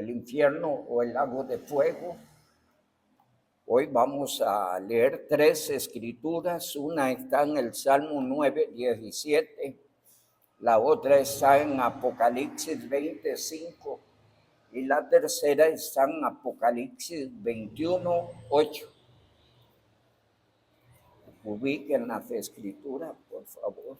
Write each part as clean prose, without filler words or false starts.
el infierno o el lago de fuego. Hoy vamos a leer 3 escrituras. Una está en el Salmo 9:17, la otra está en Apocalipsis 20:5 y la tercera está en Apocalipsis 21:8. Ubiquen las escrituras, por favor.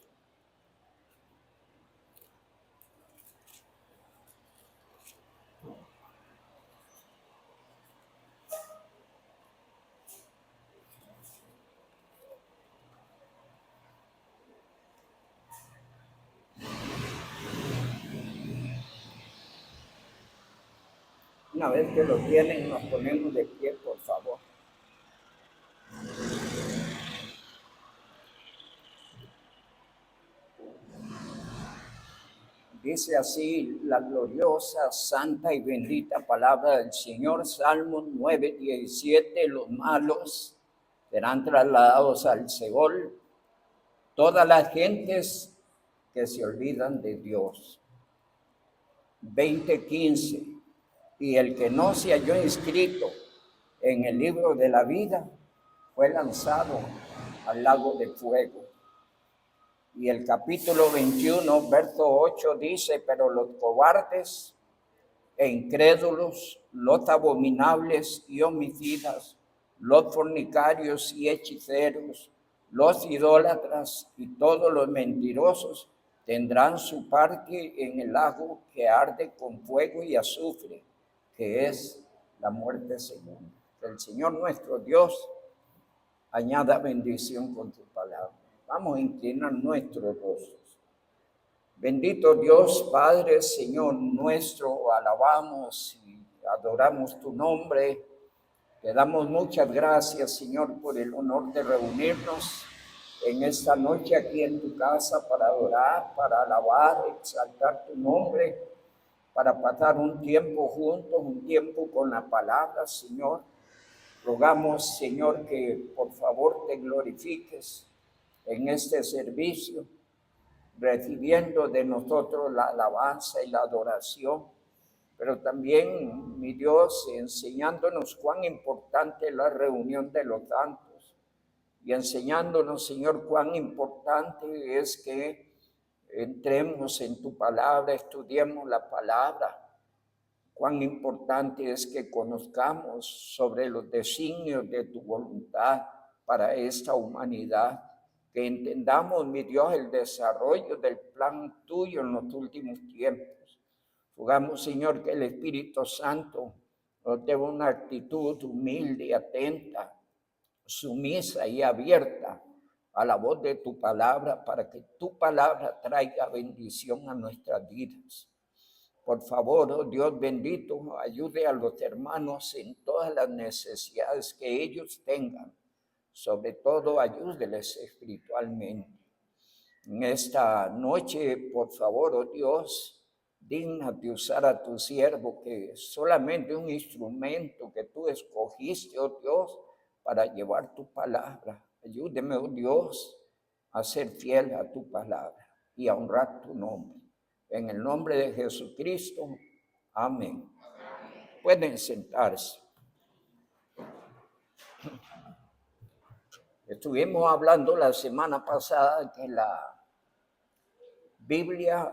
Una vez que lo tienen, nos ponemos de pie, por favor. Dice así la gloriosa, santa y bendita palabra del Señor, Salmo 9:17, los malos serán trasladados al Seol, todas las gentes que se olvidan de Dios. 20:15, y el que no se halló inscrito en el libro de la vida fue lanzado al lago de fuego. Y el capítulo 21, verso 8 dice, pero los cobardes e incrédulos, los abominables y homicidas, los fornicarios y hechiceros, los idólatras y todos los mentirosos tendrán su parte en el lago que arde con fuego y azufre, que es la muerte segunda. Que el Señor nuestro Dios añada bendición con su palabra. Vamos a inclinar nuestros rostros. Bendito Dios, Padre, Señor nuestro, alabamos y adoramos tu nombre. Te damos muchas gracias, Señor, por el honor de reunirnos en esta noche aquí en tu casa para adorar, para alabar, exaltar tu nombre, para pasar un tiempo juntos, un tiempo con la palabra, Señor. Rogamos, Señor, que por favor te glorifiques en este servicio, recibiendo de nosotros la alabanza y la adoración, pero también, mi Dios, enseñándonos cuán importante es la reunión de los santos y enseñándonos, Señor, cuán importante es que entremos en tu palabra, estudiemos la palabra. Cuán importante es que conozcamos sobre los designios de tu voluntad para esta humanidad, que entendamos, mi Dios, el desarrollo del plan tuyo en los últimos tiempos. Rogamos, Señor, que el Espíritu Santo nos dé una actitud humilde y atenta, sumisa y abierta a la voz de tu palabra, para que tu palabra traiga bendición a nuestras vidas. Por favor, oh Dios bendito, ayude a los hermanos en todas las necesidades que ellos tengan. Sobre todo, ayúdeles espiritualmente. En esta noche, por favor, oh Dios, dígnate usar a tu siervo, que es solamente un instrumento que tú escogiste, oh Dios, para llevar tu palabra. Ayúdeme, oh Dios, a ser fiel a tu palabra y a honrar tu nombre. En el nombre de Jesucristo, amén. Pueden sentarse. Estuvimos hablando la semana pasada que la Biblia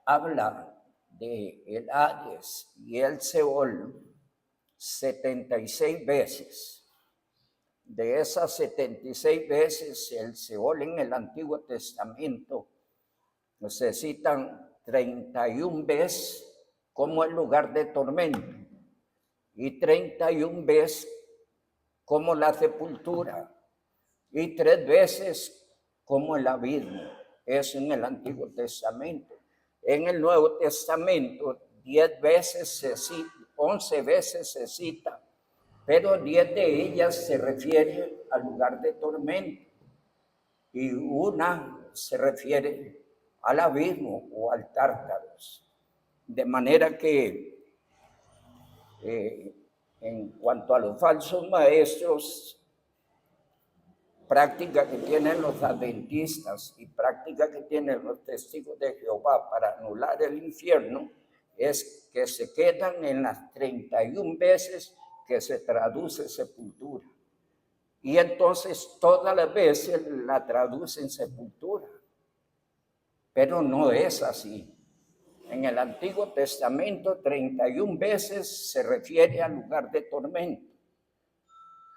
habla de el Hades y el Seol 76 veces. De esas 76 veces, el Seol en el Antiguo Testamento necesitan 31 veces como el lugar de tormento y 31 veces como la sepultura y 3 veces como el abismo. Es en el Antiguo Testamento. En el Nuevo Testamento 10 veces se cita, 11 veces se cita, pero 10 de ellas se refiere al lugar de tormento y una se refiere al abismo o al Tártaros. De manera que en cuanto a los falsos maestros, práctica que tienen los adventistas y práctica que tienen los testigos de Jehová para anular el infierno, es que se quedan en las 31 veces que se traduce sepultura. Y entonces todas las veces la traducen sepultura. Pero no es así. En el Antiguo Testamento 31 veces se refiere al lugar de tormento,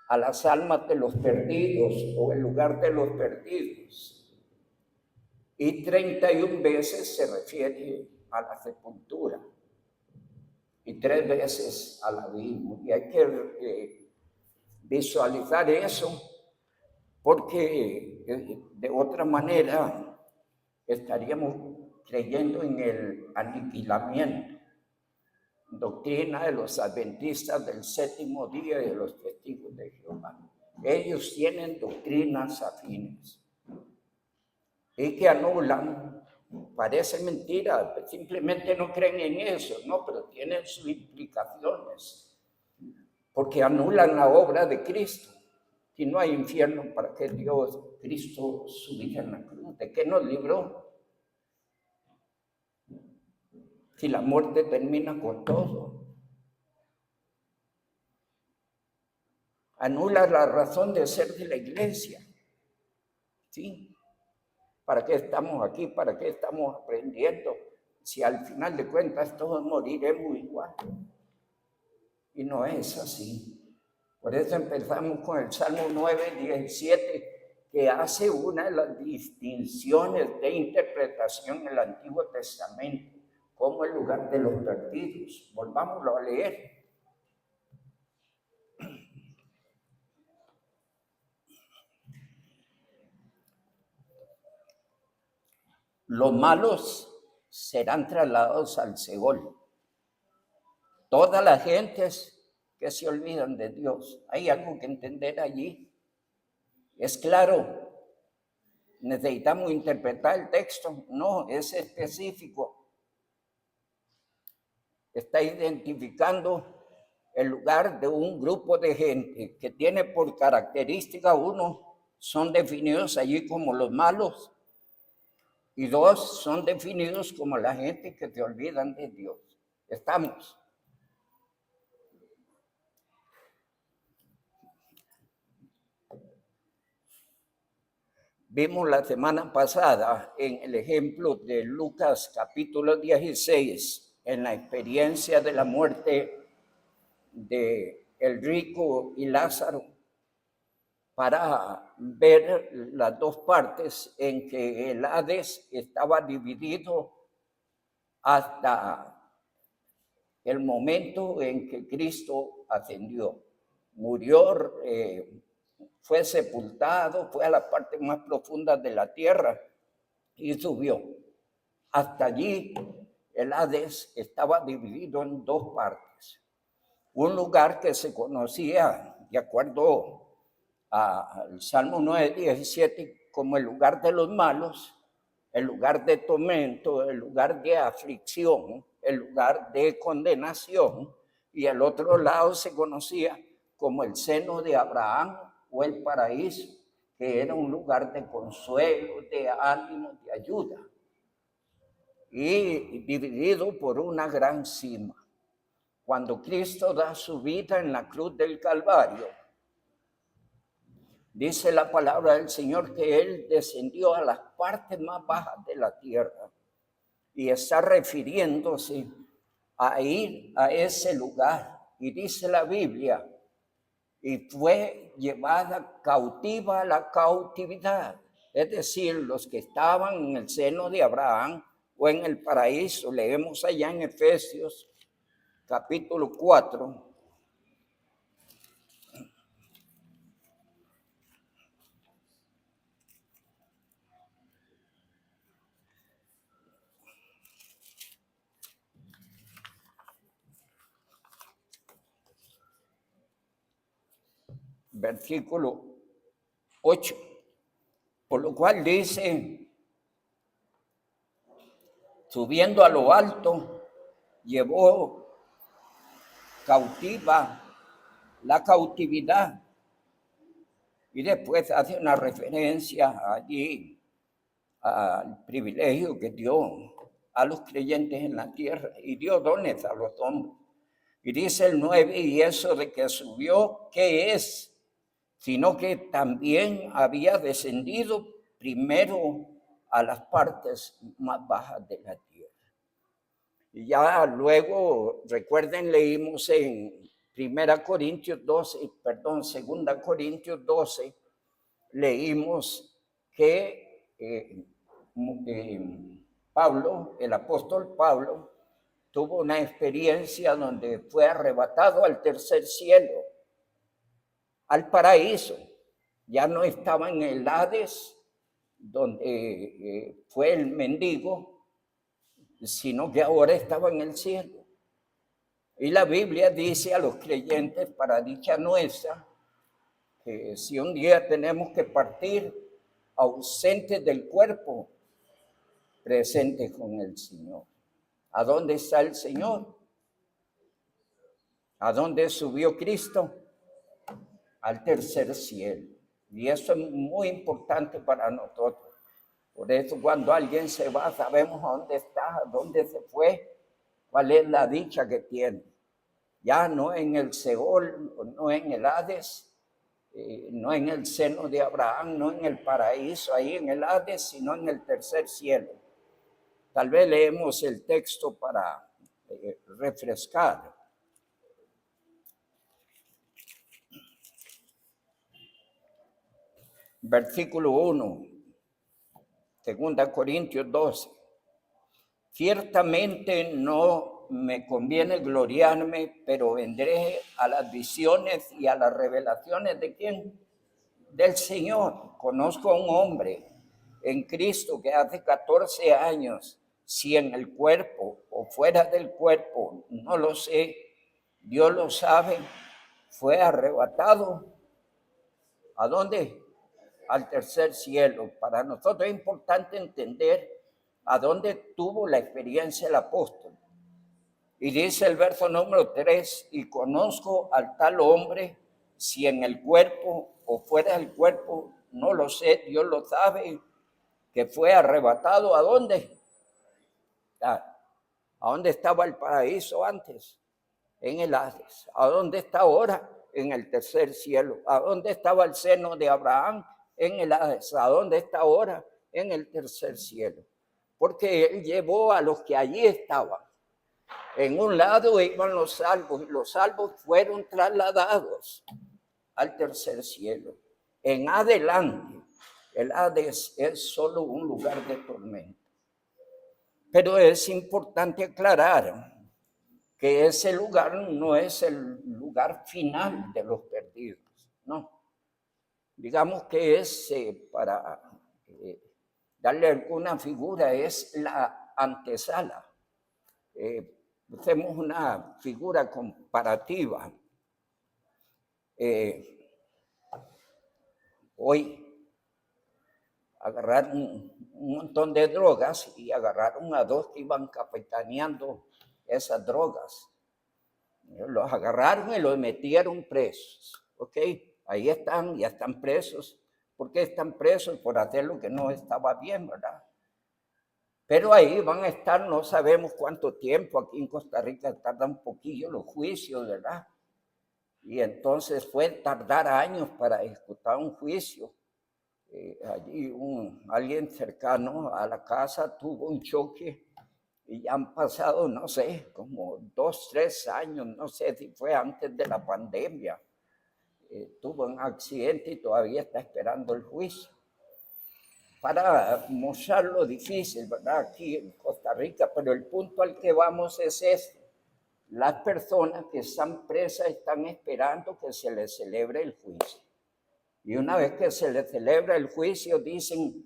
a las almas de los perdidos o el lugar de los perdidos. Y 31 veces se refiere a la sepultura. Y 3 veces al abismo. Y hay que visualizar eso, porque de otra manera estaríamos creyendo en el aniquilamiento. Doctrina de los adventistas del séptimo día y de los testigos de Jehová. Ellos tienen doctrinas afines y que anulan, parece mentira, simplemente no creen en eso, no, pero tienen sus implicaciones, porque anulan la obra de Cristo. Si no hay infierno, ¿para qué Cristo subió en la cruz? ¿De qué nos libró? Si la muerte termina con todo. Anula la razón de ser de la iglesia. ¿Sí? ¿Para qué estamos aquí? ¿Para qué estamos aprendiendo? Si al final de cuentas todos moriremos igual. Y no es así. Por eso empezamos con el Salmo 9:17, que hace una de las distinciones de interpretación en el Antiguo Testamento como el lugar de los perdidos. Volvámoslo a leer. Los malos serán trasladados al Seol. Todas las gentes que se olvidan de Dios. Hay algo que entender allí. Es claro, necesitamos interpretar el texto. No, es específico. Está identificando el lugar de un grupo de gente que tiene por característica, uno, son definidos allí como los malos, y dos, son definidos como la gente que se olvidan de Dios. Estamos. Vimos la semana pasada en el ejemplo de Lucas capítulo 16, en la experiencia de la muerte de el rico y Lázaro, para ver las dos partes en que el Hades estaba dividido hasta el momento en que Cristo ascendió. Murió, fue sepultado, fue a la parte más profunda de la tierra y subió. Hasta allí el Hades estaba dividido en dos partes. Un lugar que se conocía, de acuerdo al Salmo 9:17, como el lugar de los malos, el lugar de tormento, el lugar de aflicción, el lugar de condenación, y el otro lado se conocía como el seno de Abraham o el paraíso, que era un lugar de consuelo, de ánimo, de ayuda, y dividido por una gran cima. Cuando Cristo da su vida en la cruz del Calvario, dice la palabra del Señor que Él descendió a las partes más bajas de la tierra y está refiriéndose a ir a ese lugar. Y dice la Biblia, y fue llevada cautiva a la cautividad. Es decir, los que estaban en el seno de Abraham o en el paraíso. Leemos allá en Efesios capítulo 4. Versículo 8, por lo cual dice, subiendo a lo alto, llevó cautiva la cautividad, y después hace una referencia allí al privilegio que dio a los creyentes en la tierra y dio dones a los hombres. Y dice el 9, y eso de que subió, ¿qué es? Sino que también había descendido primero a las partes más bajas de la tierra. Y ya luego, recuerden, leímos en 2 Corintios 12, leímos que Pablo, el apóstol Pablo, tuvo una experiencia donde fue arrebatado al tercer cielo, al paraíso. Ya no estaba en el Hades, donde fue el mendigo, sino que ahora estaba en el cielo. Y la Biblia dice a los creyentes, para dicha nuestra, que si un día tenemos que partir ausentes del cuerpo, presentes con el Señor. ¿A dónde está el Señor? ¿A dónde subió Cristo? Al tercer cielo. Y eso es muy importante para nosotros. Por eso cuando alguien se va, sabemos a dónde está, a dónde se fue, cuál es la dicha que tiene. Ya no en el Seol, no en el Hades, no en el seno de Abraham, no en el paraíso, ahí en el Hades, sino en el tercer cielo. Tal vez leemos el texto para refrescar. Versículo 1, 2 Corintios 12. Ciertamente no me conviene gloriarme, pero vendré a las visiones y a las revelaciones ¿de quién? Del Señor. Conozco a un hombre en Cristo que hace 14 años, si en el cuerpo o fuera del cuerpo, no lo sé, Dios lo sabe, fue arrebatado. ¿A dónde? Al tercer cielo. Para nosotros es importante entender a dónde tuvo la experiencia el apóstol. Y dice el verso número 3, y conozco al tal hombre, si en el cuerpo o fuera del cuerpo, no lo sé, Dios lo sabe, que fue arrebatado. ¿A dónde? ¿A dónde estaba el paraíso antes? En el Hades. ¿A dónde está ahora? En el tercer cielo. ¿A dónde estaba el seno de Abraham? En el Hades. ¿A dónde está ahora? En el tercer cielo. Porque él llevó a los que allí estaban. En un lado iban los salvos, y los salvos fueron trasladados al tercer cielo. En adelante, el Hades es solo un lugar de tormento. Pero es importante aclarar que ese lugar no es el lugar final de los perdidos, no. Digamos que es, para darle alguna figura, es la antesala. Hacemos una figura comparativa. Hoy agarraron un montón de drogas y agarraron a dos que iban capitaneando esas drogas. Los agarraron y los metieron presos. ¿Ok? Ahí están, ya están presos. ¿Por qué están presos? Por hacer lo que no estaba bien, ¿verdad? Pero ahí van a estar, no sabemos cuánto tiempo. Aquí en Costa Rica tardan un poquillo los juicios, ¿verdad? Y entonces fue tardar años para ejecutar un juicio. Allí alguien cercano a la casa tuvo un choque y ya han pasado, no sé, como 2, 3 años, no sé si fue antes de la pandemia. Tuvo un accidente y todavía está esperando el juicio. Para mostrar lo difícil, ¿verdad? Aquí en Costa Rica, pero el punto al que vamos es este. Las personas que están presas están esperando que se les celebre el juicio. Y una vez que se les celebra el juicio, dicen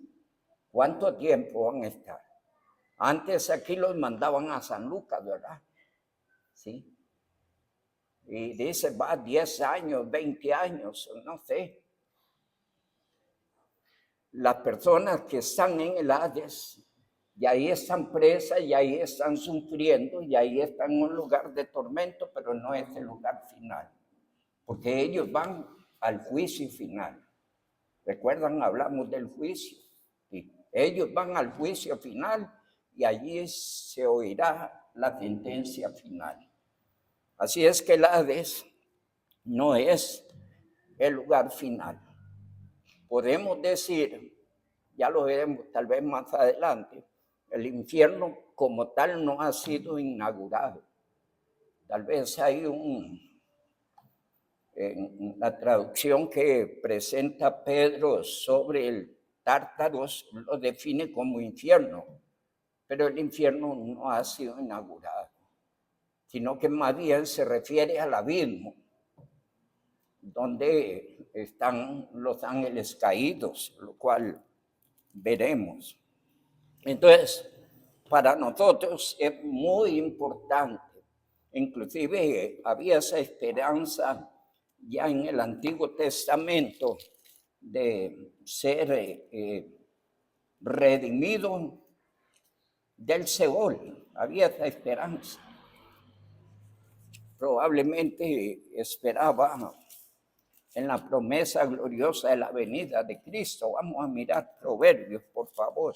cuánto tiempo van a estar. Antes aquí los mandaban a San Lucas, ¿verdad? Sí. Y dice, va 10 años, 20 años, no sé. Las personas que están en el Hades, y ahí están presas, y ahí están sufriendo, y ahí están en un lugar de tormento, pero no es el lugar final. Porque ellos van al juicio final. ¿Recuerdan? Hablamos del juicio. Sí. Ellos van al juicio final y allí se oirá la sentencia final. Así es que el Hades no es el lugar final. Podemos decir, ya lo veremos tal vez más adelante, el infierno como tal no ha sido inaugurado. Tal vez hay en la traducción que presenta Pedro sobre el Tártaros, lo define como infierno, pero el infierno no ha sido inaugurado, sino que más bien se refiere al abismo, donde están los ángeles caídos, lo cual veremos. Entonces, para nosotros es muy importante, inclusive había esa esperanza ya en el Antiguo Testamento de ser redimido del Seol, había esa esperanza. Probablemente esperaba en la promesa gloriosa de la venida de Cristo. Vamos a mirar Proverbios, por favor.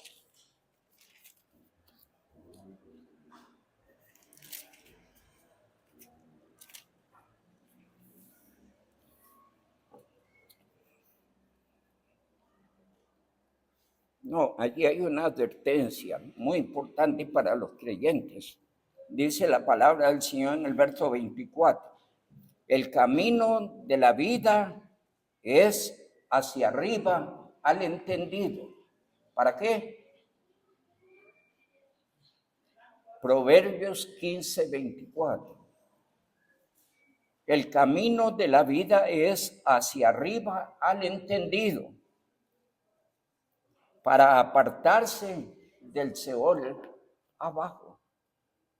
No, allí hay una advertencia muy importante para los creyentes. Dice la palabra del Señor en el verso 24. El camino de la vida es hacia arriba al entendido. ¿Para qué? Proverbios 15:24. El camino de la vida es hacia arriba al entendido, para apartarse del Seol abajo.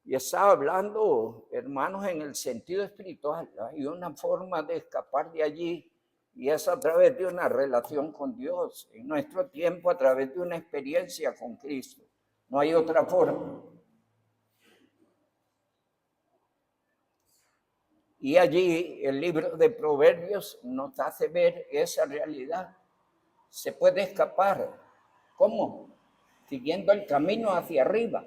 Y estaba hablando, hermanos, en el sentido espiritual. Hay una forma de escapar de allí, y es a través de una relación con Dios, en nuestro tiempo a través de una experiencia con Cristo. No hay otra forma. Y allí el libro de Proverbios nos hace ver esa realidad. Se puede escapar. ¿Cómo? Siguiendo el camino hacia arriba.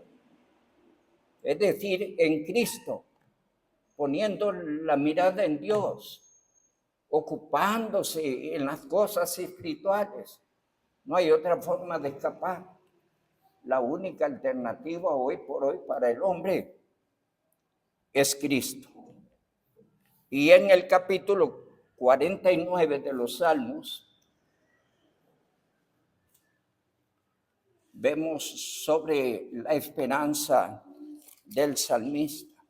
Es decir, en Cristo, poniendo la mirada en Dios, ocupándose en las cosas espirituales. No hay otra forma de escapar. La única alternativa hoy por hoy para el hombre es Cristo. Y en el capítulo 49 de los Salmos, vemos sobre la esperanza del salmista.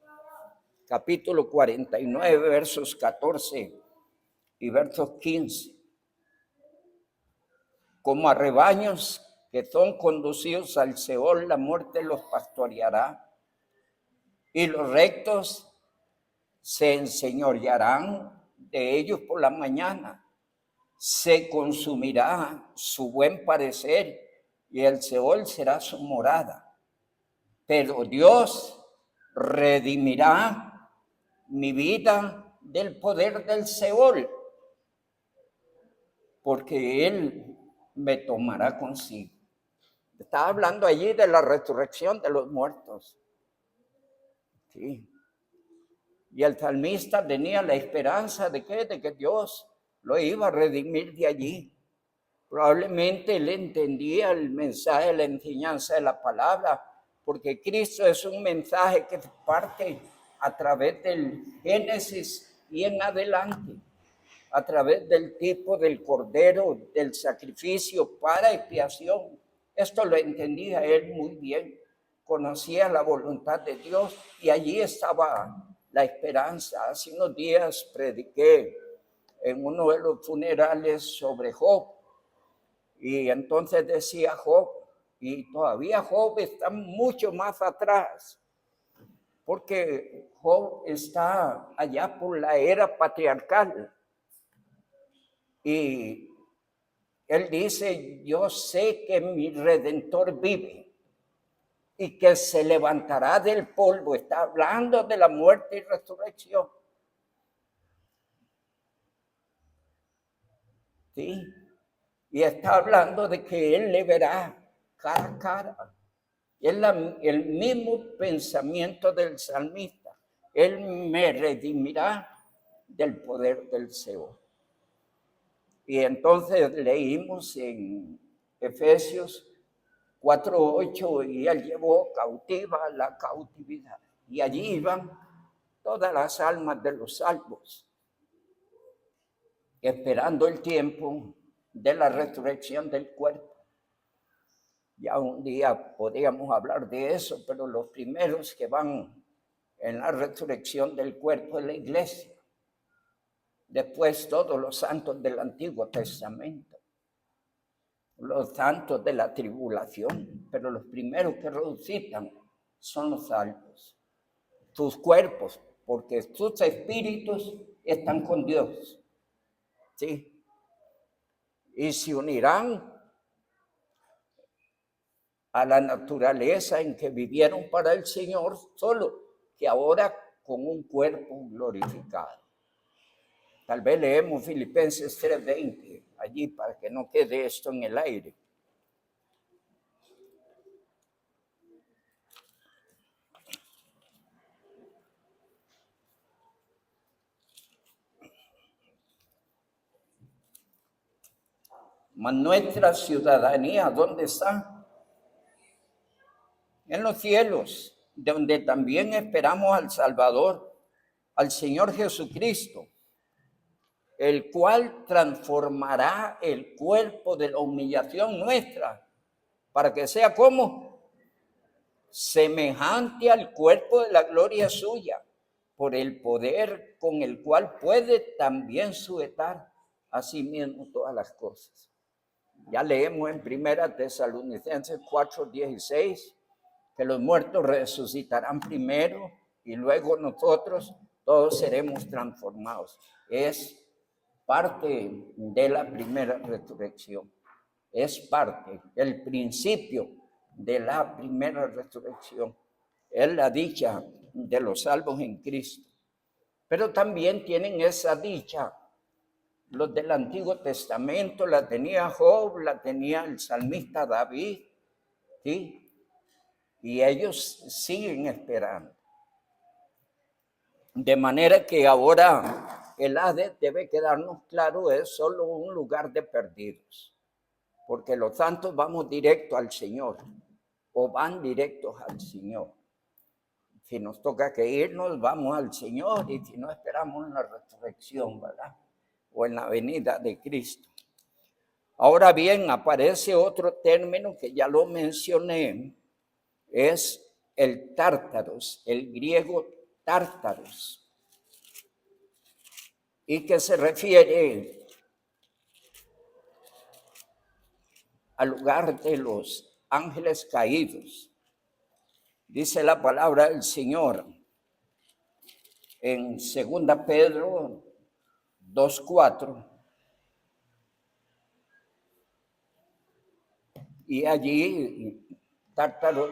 Capítulo 49, versos 14 y versos 15. Como a rebaños que son conducidos al Seol, la muerte los pastoreará, y los rectos se enseñorearán de ellos por la mañana. Se consumirá su buen parecer, y el Seol será su morada. Pero Dios redimirá mi vida del poder del Seol, porque Él me tomará consigo. Estaba hablando allí de la resurrección de los muertos. Sí. Y el salmista tenía la esperanza de que Dios lo iba a redimir de allí. Probablemente él entendía el mensaje, la enseñanza de la palabra, porque Cristo es un mensaje que parte a través del Génesis y en adelante, a través del tipo del cordero, del sacrificio para expiación. Esto lo entendía él muy bien, conocía la voluntad de Dios y allí estaba la esperanza. Hace unos días prediqué en uno de los funerales sobre Job, y entonces decía Job, y todavía Job está mucho más atrás, porque Job está allá por la era patriarcal. Y él dice, yo sé que mi Redentor vive y que se levantará del polvo. Está hablando de la muerte y resurrección. ¿Sí? Y está hablando de que él le verá cara a cara. Es el mismo pensamiento del salmista. Él me redimirá del poder del Seol. Y entonces leímos en Efesios 4:8, y él llevó cautiva la cautividad. Y allí iban todas las almas de los salvos, esperando el tiempo de la resurrección del cuerpo. Ya un día podríamos hablar de eso, pero los primeros que van en la resurrección del cuerpo es la iglesia. Después todos los santos del Antiguo Testamento, los santos de la tribulación, pero los primeros que resucitan son los salvos. Sus cuerpos, porque sus espíritus están con Dios, ¿sí? Y se unirán a la naturaleza en que vivieron para el Señor, solo que ahora con un cuerpo glorificado. Tal vez leemos Filipenses 3:20 allí para que no quede esto en el aire. Mas nuestra ciudadanía, ¿dónde está? En los cielos, donde también esperamos al Salvador, al Señor Jesucristo, el cual transformará el cuerpo de la humillación nuestra, para que sea como semejante al cuerpo de la gloria suya, por el poder con el cual puede también sujetar a sí mismo todas las cosas. Ya leemos en 1 Tesalonicenses 4:16 que los muertos resucitarán primero y luego nosotros todos seremos transformados. Es parte de la primera resurrección. Es parte, el principio de la primera resurrección. Es la dicha de los salvos en Cristo. Pero también tienen esa dicha los del Antiguo Testamento, la tenía Job, la tenía el salmista David, ¿sí? Y ellos siguen esperando. De manera que ahora el Hades debe quedarnos claro, es solo un lugar de perdidos. Porque los santos vamos directo al Señor, o van directos al Señor. Si nos toca que irnos, vamos al Señor, y si no, esperamos en la resurrección, ¿verdad? O en la venida de Cristo. Ahora bien, aparece otro término que ya lo mencioné, es el tártaros, el griego tártaros, y que se refiere al lugar de los ángeles caídos. Dice la palabra del Señor en 2 Pedro 2:4, y allí tártaro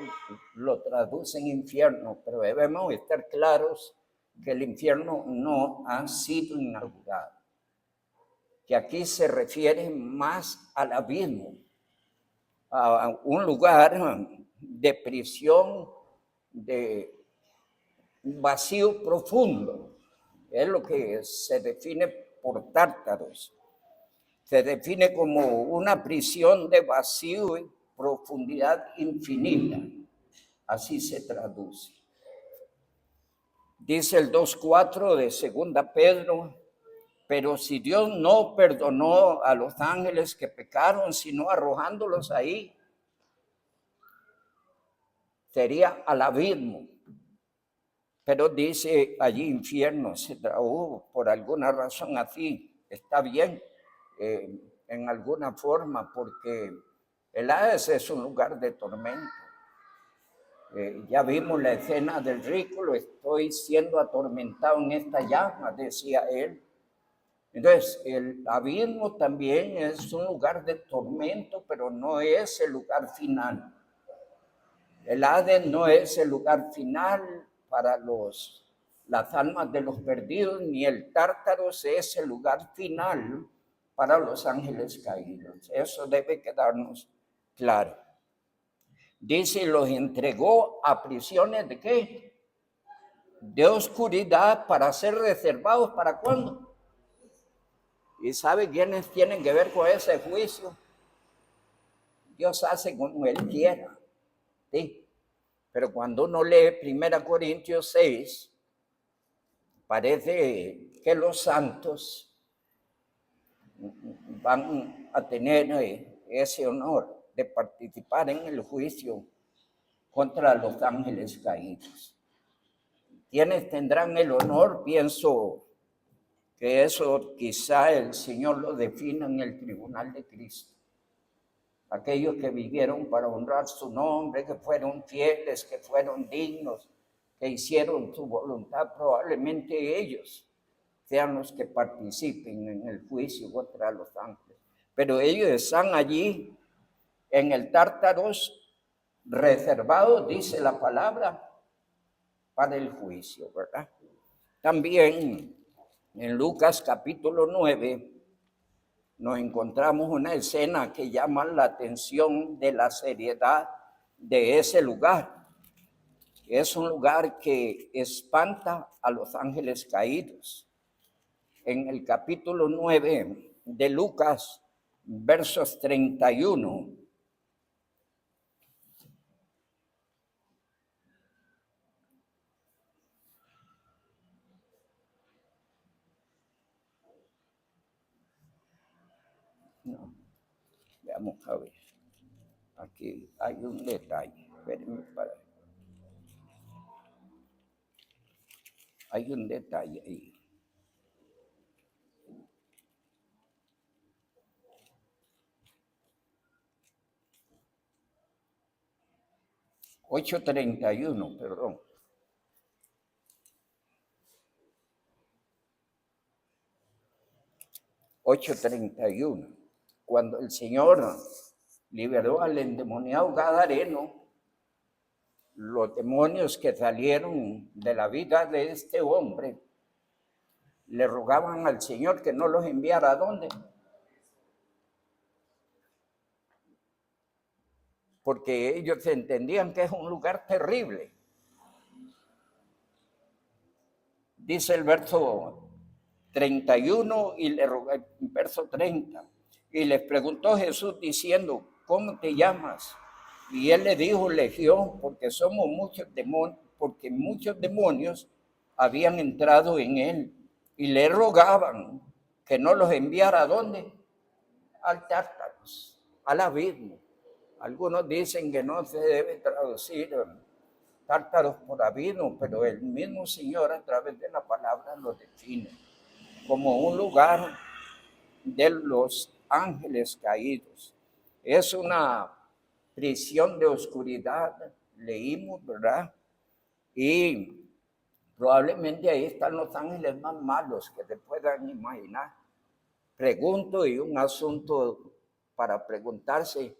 lo traduce en infierno, pero debemos estar claros que el infierno no ha sido inaugurado, que aquí se refiere más al abismo, a un lugar de prisión, de vacío profundo. Es lo que se define por tártaros. Se define como una prisión de vacío y profundidad infinita. Así se traduce. Dice el 2:4 de 2 Pedro, pero si Dios no perdonó a los ángeles que pecaron, sino arrojándolos ahí, sería al abismo. Pero dice allí infierno, se tradujo por alguna razón así. Está bien, en alguna forma, porque el Hades es un lugar de tormento. Ya vimos la escena del rico, lo estoy siendo atormentado en esta llama, decía él. Entonces, el abismo también es un lugar de tormento, pero no es el lugar final. El Hades no es el lugar final para las almas de los perdidos, ni el Tártaros es el lugar final para los ángeles caídos. Eso debe quedarnos claro. Dice, los entregó a prisiones de ¿qué? De oscuridad para ser reservados. ¿Para cuándo? ¿Y sabe quiénes tienen que ver con ese juicio? Dios hace como Él quiera, ¿sí? Pero cuando uno lee 1 Corintios 6, parece que los santos van a tener ese honor de participar en el juicio contra los ángeles caídos. ¿Quiénes tendrán el honor? Pienso que eso quizá el Señor lo defina en el tribunal de Cristo. Aquellos que vivieron para honrar su nombre, que fueron fieles, que fueron dignos, que hicieron su voluntad, probablemente ellos sean los que participen en el juicio contra los ángeles. Pero ellos están allí en el Tártaros, reservados, dice la palabra, para el juicio, ¿verdad? También en Lucas capítulo 9 nos encontramos una escena que llama la atención de la seriedad de ese lugar. Es un lugar que espanta a los ángeles caídos. En el capítulo 9 de Lucas, versos 31. No, veamos a ver. Aquí hay un detalle. Espérenme para. Hay un detalle ahí. $8:31, perdón. $8:31. Cuando el Señor liberó al endemoniado gadareno, los demonios que salieron de la vida de este hombre le rogaban al Señor que no los enviara. ¿A dónde? Porque ellos entendían que es un lugar terrible. Dice el verso 31 y verso 30. Y les preguntó Jesús diciendo, ¿cómo te llamas? Y él le dijo, Legión, porque somos muchos demonios, porque muchos demonios habían entrado en él. Y le rogaban que no los enviara. ¿A dónde? Al Tártaros, al abismo. Algunos dicen que no se debe traducir Tártaros por abismo, pero el mismo Señor a través de la palabra lo define como un lugar de los ángeles caídos. Es una prisión de oscuridad, leímos, ¿verdad? Y probablemente ahí están los ángeles más malos que te puedan imaginar. Pregunto, y un asunto para preguntarse,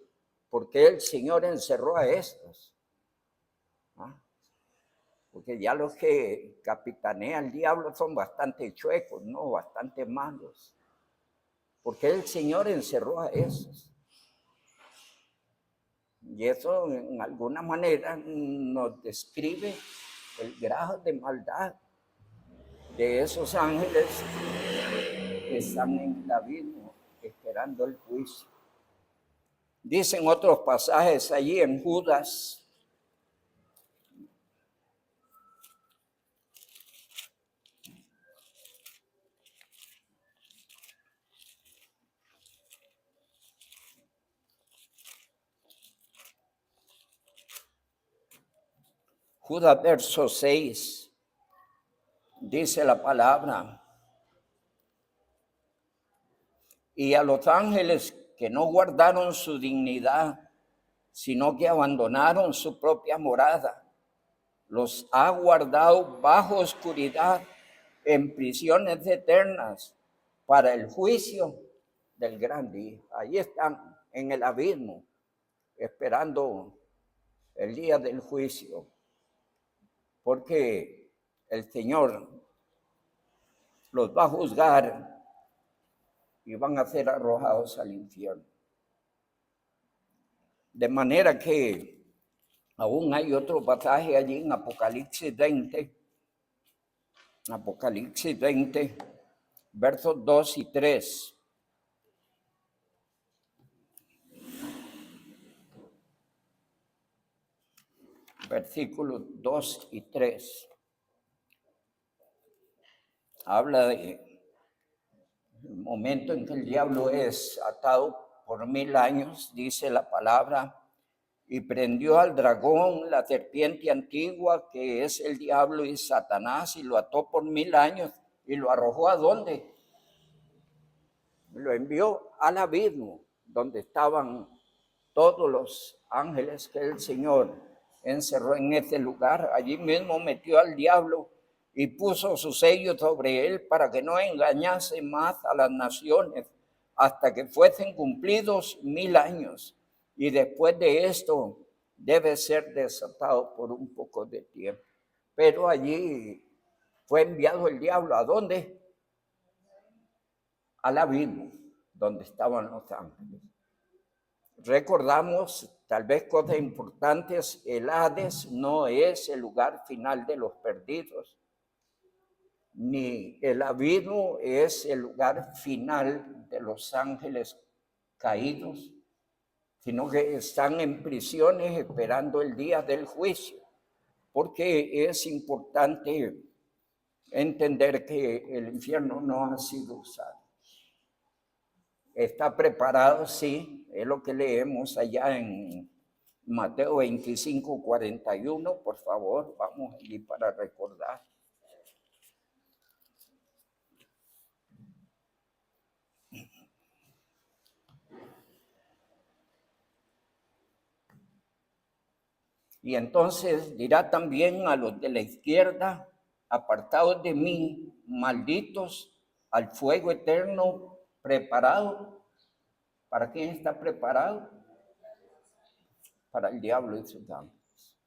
¿por qué el Señor encerró a estos? ¿Ah? Porque ya los que capitanea el diablo son bastante chuecos, ¿no? Bastante malos. ¿Por qué el Señor encerró a esos? Y eso en alguna manera nos describe el grado de maldad de esos ángeles que están en el abismo esperando el juicio. Dicen otros pasajes allí en Judas. Judas verso 6, dice la palabra, y a los ángeles que no guardaron su dignidad, sino que abandonaron su propia morada, los ha guardado bajo oscuridad en prisiones eternas para el juicio del gran día. Ahí están en el abismo, esperando el día del juicio, porque el Señor los va a juzgar y van a ser arrojados al infierno. De manera que Aún hay otro pasaje allí en Apocalipsis 20, versos 2 y 3. Versículos 2 y 3. Habla de el momento en que el diablo es atado por 1000 años, dice la palabra, y prendió al dragón, la serpiente antigua, que es el diablo y Satanás, y lo ató por 1000 años, y lo arrojó ¿a dónde? Lo envió al abismo, donde estaban todos los ángeles que el Señor encerró en ese lugar. Allí mismo metió al diablo y puso su sello sobre él para que no engañase más a las naciones hasta que fuesen cumplidos 1000 años. Y después de esto debe ser desatado por un poco de tiempo. Pero allí fue enviado el diablo. ¿A dónde? Al abismo, donde estaban los ángeles. Recordamos, tal vez cosas importantes, el Hades no es el lugar final de los perdidos, ni el abismo es el lugar final de los ángeles caídos, sino que están en prisiones esperando el día del juicio, porque es importante entender que el infierno no ha sido usado. Está preparado, sí, es lo que leemos allá en Mateo 25, 41, por favor, vamos allí para recordar. Y entonces dirá también a los de la izquierda, apartados de mí, malditos, al fuego eterno preparado. ¿Para quién está preparado? Para el diablo y sus ángeles.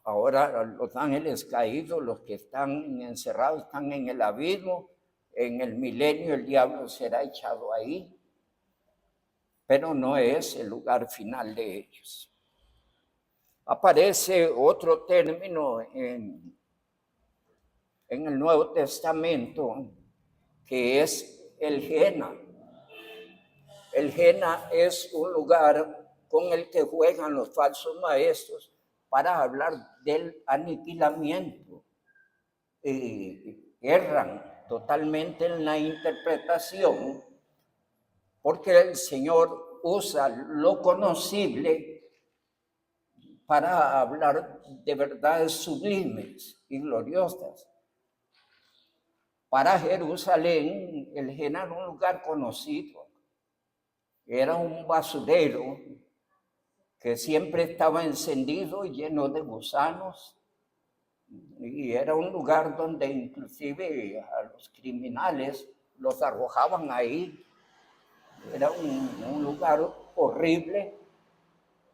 Ahora los ángeles caídos, los que están encerrados, están en el abismo. En el milenio el diablo será echado ahí, pero no es el lugar final de ellos. Aparece otro término en el Nuevo Testamento que es el Gena. El Gena es un lugar con el que juegan los falsos maestros para hablar del aniquilamiento. Erran totalmente en la interpretación porque el Señor usa lo conocible para hablar de verdades sublimes y gloriosas. Para Jerusalén, el Gena era un lugar conocido. Era un basurero que siempre estaba encendido y lleno de gusanos. Y era un lugar donde inclusive a los criminales los arrojaban ahí. Era un lugar horrible.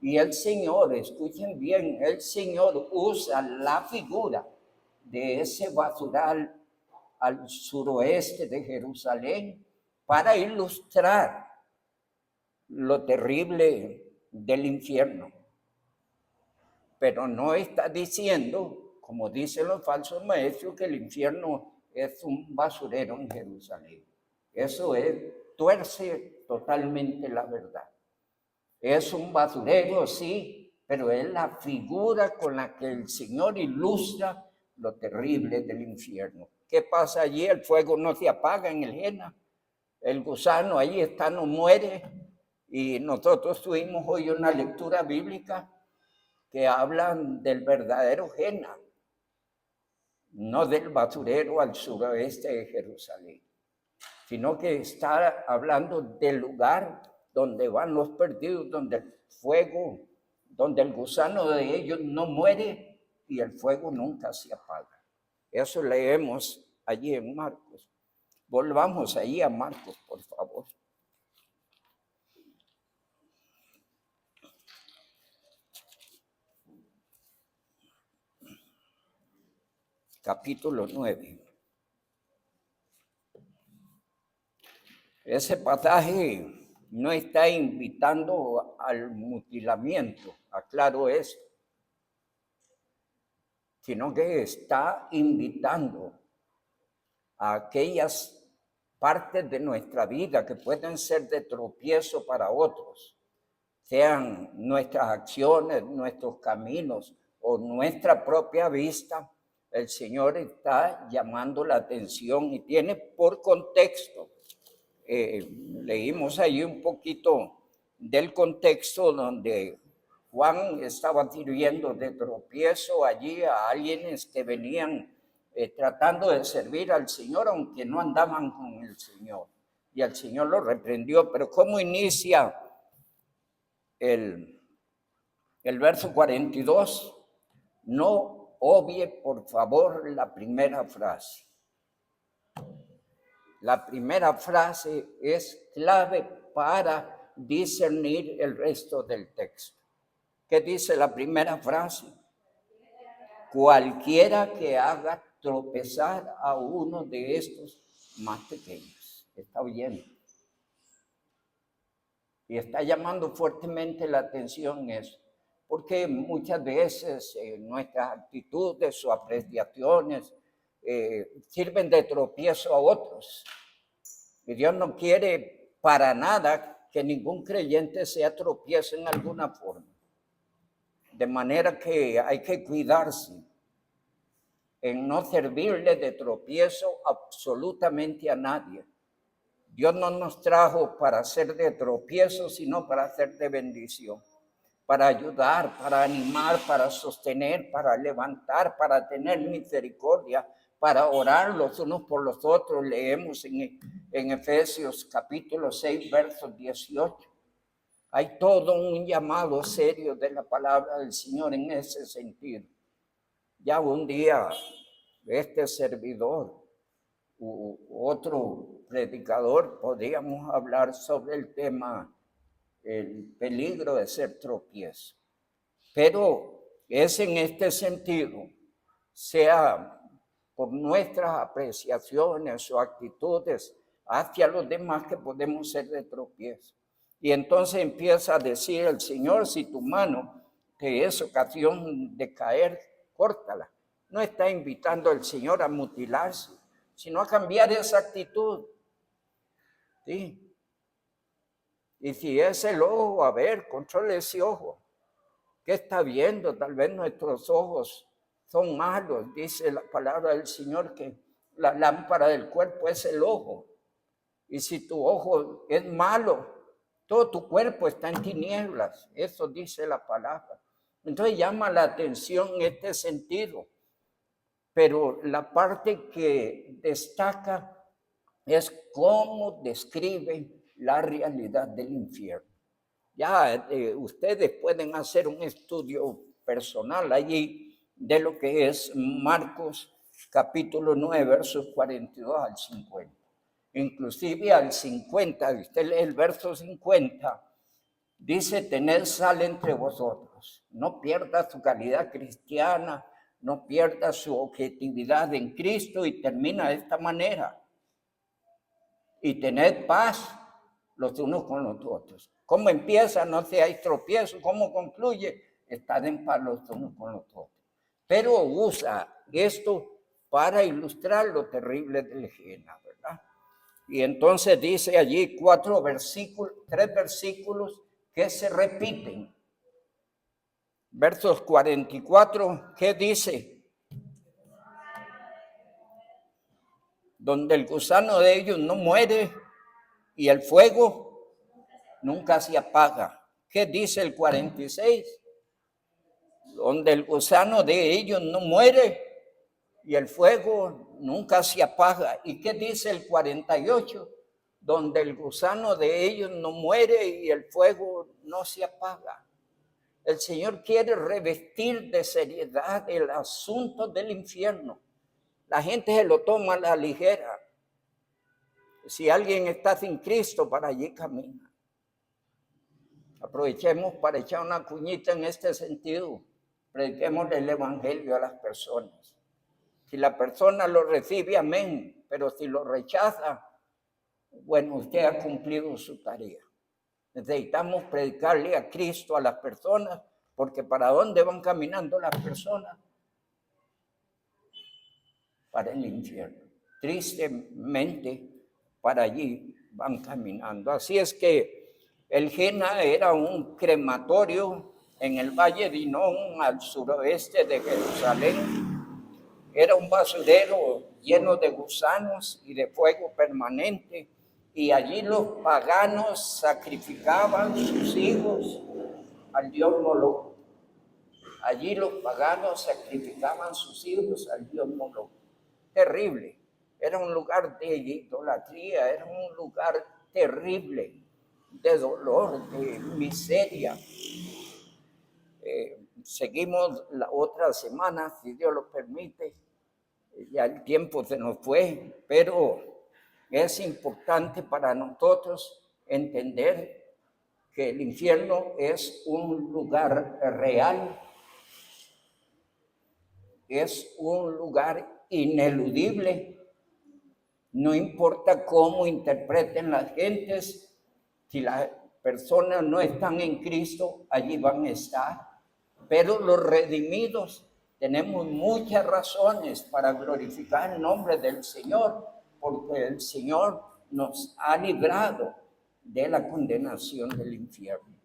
Y el Señor, escuchen bien, el Señor usa la figura de ese basural al suroeste de Jerusalén para ilustrar lo terrible del infierno. Pero no está diciendo, como dicen los falsos maestros, que el infierno es un basurero en Jerusalén. Eso tuerce totalmente la verdad. Es un basurero, sí, pero es la figura con la que el Señor ilustra lo terrible del infierno. ¿Qué pasa allí? El fuego no se apaga en el Gena. El gusano ahí está, no muere. Y nosotros tuvimos hoy una lectura bíblica que habla del verdadero Gena, no del basurero al suroeste de Jerusalén, sino que está hablando del lugar donde van los perdidos, donde el fuego, donde el gusano de ellos no muere y el fuego nunca se apaga. Eso leemos allí en Marcos. Volvamos allí a Marcos, por favor. Capítulo 9. Ese pasaje no está invitando al mutilamiento, aclaro esto, sino que está invitando a aquellas partes de nuestra vida que pueden ser de tropiezo para otros, sean nuestras acciones, nuestros caminos o nuestra propia vista. El Señor está llamando la atención y tiene por contexto. Leímos ahí un poquito del contexto donde Juan estaba sirviendo de tropiezo allí a alguienes que venían tratando de servir al Señor, aunque no andaban con el Señor. Y el Señor lo reprendió. Pero ¿cómo inicia el verso 42? No obvie, por favor, la primera frase. La primera frase es clave para discernir el resto del texto. ¿Qué dice la primera frase? Cualquiera que haga tropezar a uno de estos más pequeños. Está oyendo. Y está llamando fuertemente la atención eso, porque muchas veces nuestras actitudes o apreciaciones sirven de tropiezo a otros. Y Dios no quiere para nada que ningún creyente sea tropiezo en alguna forma. De manera que hay que cuidarse en no servirle de tropiezo absolutamente a nadie. Dios no nos trajo para hacer de tropiezo, sino para hacer de bendición, para ayudar, para animar, para sostener, para levantar, para tener misericordia, para orar los unos por los otros. Leemos en Efesios capítulo 6, versos 18. Hay todo un llamado serio de la palabra del Señor en ese sentido. Ya un día este servidor u otro predicador podríamos hablar sobre el tema, el peligro de ser tropiezo. Pero es en este sentido, sea por nuestras apreciaciones o actitudes hacia los demás, que podemos ser de tropiezo. Y entonces empieza a decir el Señor: si tu mano te es ocasión de caer, córtala. No está invitando al Señor a mutilarse, sino a cambiar esa actitud. ¿Sí? Y si es el ojo, a ver, controle ese ojo. ¿Qué está viendo? Tal vez nuestros ojos son malos. Dice la palabra del Señor que la lámpara del cuerpo es el ojo. Y si tu ojo es malo, todo tu cuerpo está en tinieblas. Eso dice la palabra. Entonces llama la atención este sentido. Pero la parte que destaca es cómo describe la realidad del infierno. Ya ustedes pueden hacer un estudio personal allí de lo que es Marcos capítulo 9, versos 42 al 50. Inclusive al 50, usted lee el verso 50, dice: tened sal entre vosotros. No pierda su calidad cristiana, no pierda su objetividad en Cristo, y termina de esta manera: y tened paz los unos con los otros. ¿Cómo empieza? No seáis tropiezos. ¿Cómo concluye? Estad en paz los unos con los otros. Pero usa esto para ilustrar lo terrible del Gehenna, ¿verdad? Y entonces dice allí tres versículos que se repiten. Versos 44, ¿qué dice? Donde el gusano de ellos no muere y el fuego nunca se apaga. ¿Qué dice el 46? Donde el gusano de ellos no muere y el fuego nunca se apaga. ¿Y qué dice el 48? Donde el gusano de ellos no muere y el fuego no se apaga. El Señor quiere revestir de seriedad el asunto del infierno. La gente se lo toma a la ligera. Si alguien está sin Cristo, para allí camina. Aprovechemos para echar una cuñita en este sentido. Prediquemos el evangelio a las personas. Si la persona lo recibe, amén. Pero si lo rechaza, bueno, usted ha cumplido su tarea. Necesitamos predicarle a Cristo a las personas, porque ¿para dónde van caminando las personas? Para el infierno. Tristemente, para allí van caminando. Así es que el Jena era un crematorio en el Valle de Hinnom, al suroeste de Jerusalén. Era un basurero lleno de gusanos y de fuego permanente, y allí los paganos sacrificaban sus hijos al dios Moloch. Allí los paganos sacrificaban sus hijos al dios Moloch. Terrible. Era un lugar de idolatría, era un lugar terrible, de dolor, de miseria. Seguimos la otra semana, si Dios lo permite. Ya el tiempo se nos fue, pero es importante para nosotros entender que el infierno es un lugar real, es un lugar ineludible. No importa cómo interpreten las gentes, si las personas no están en Cristo, allí van a estar. Pero los redimidos tenemos muchas razones para glorificar el nombre del Señor, porque el Señor nos ha librado de la condenación del infierno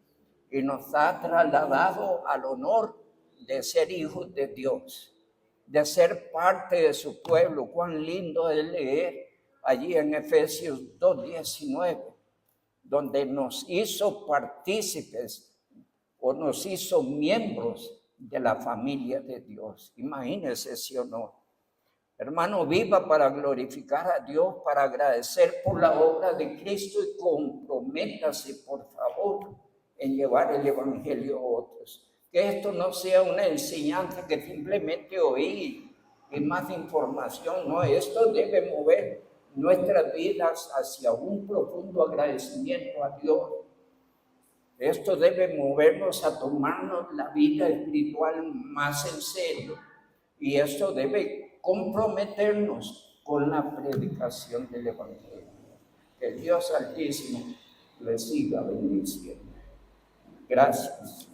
y nos ha trasladado al honor de ser hijos de Dios, de ser parte de su pueblo. Cuán lindo es leer allí en Efesios 2:19, donde nos hizo partícipes o nos hizo miembros de la familia de Dios. Imagínense ese honor. Hermano, viva para glorificar a Dios, para agradecer por la obra de Cristo, y comprométase, por favor, en llevar el evangelio a otros. Que esto no sea una enseñanza que simplemente oí y más información. No, esto debe mover nuestras vidas hacia un profundo agradecimiento a Dios. Esto debe movernos a tomarnos la vida espiritual más en serio, y esto debe comprometernos con la predicación del evangelio. Que Dios Altísimo le siga bendiciendo. Gracias.